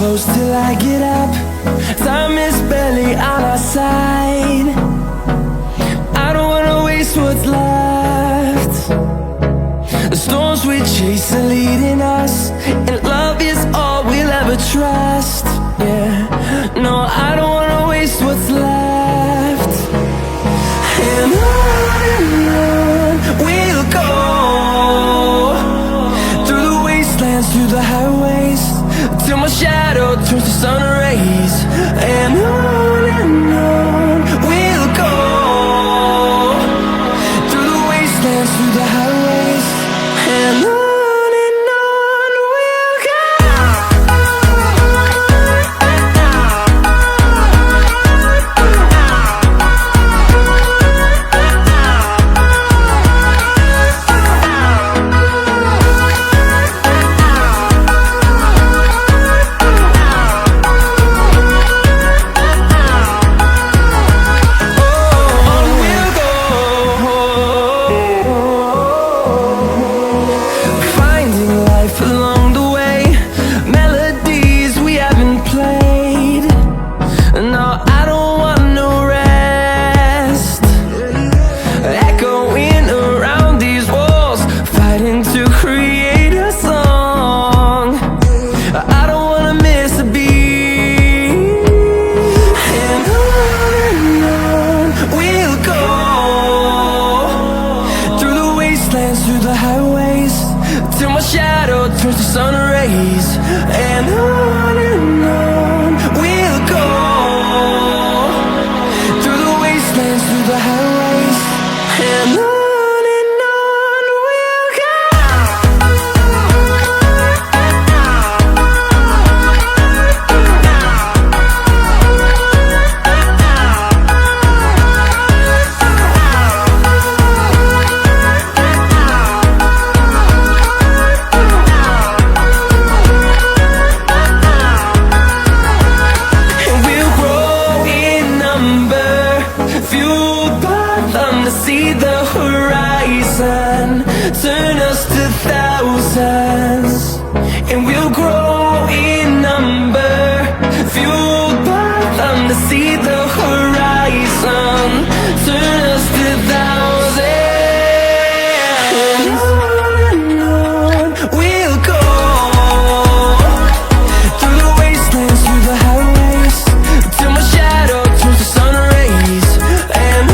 close till I get up. Time is barely on our side. I don't wanna waste what's left. The storms we chase are leading us, and love is all we'll ever trust. Yeah, no, I don't wanna waste what's left. And on we'll go, through the wastelands, through the highways, till my shadow turns to sun rays. And on we'll go, through the wastelands, through the highways, and on we'll go. Through the highways, till my shadow turns to sun rays. And on we'll go, through the wastelands, through the highways, and on we'll go. See the horizon turn us to thousands, and we'll grow in number, fueled by them to see the horizon turn us to thousands. And on we'll go, through the wastelands, through the highways, till my shadow turns to sun rays. And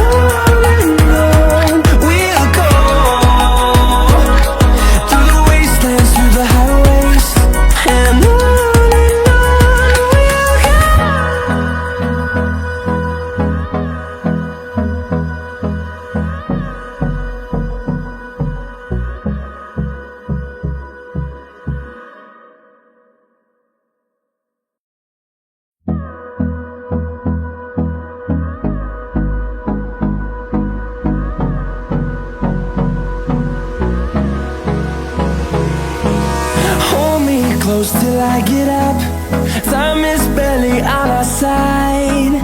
close till I get up. Time is barely on our side.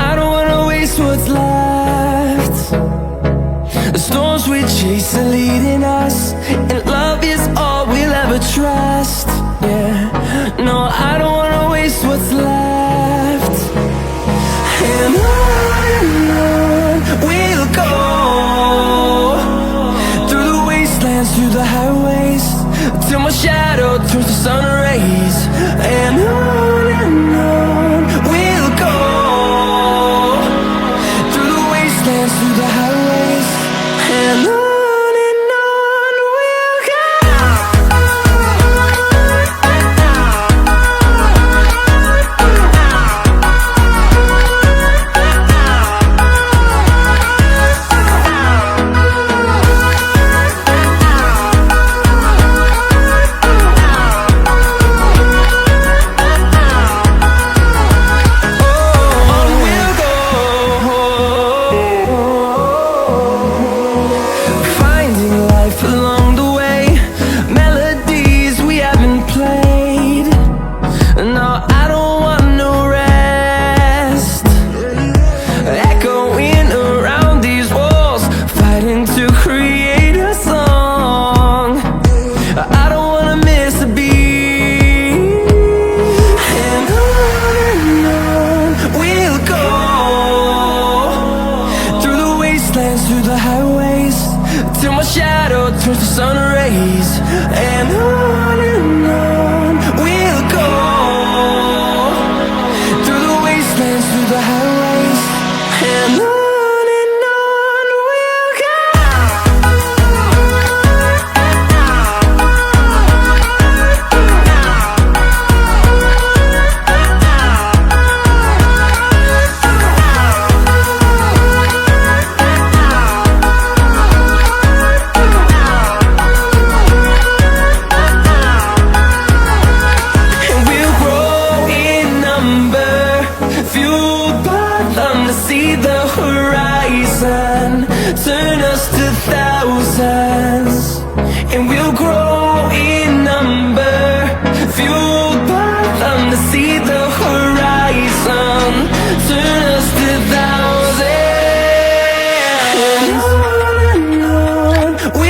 I don't wanna waste what's left. The storms we chase are leading us, and love is all we'll ever trust. Yeah, no, I don't wanna waste what's left. And on we'll go, through the wastelands, through the highways, till my shadow turns to sun rays. And on we'll go, through the wastelands, through the highways, and on see the horizon, turn us to thousands.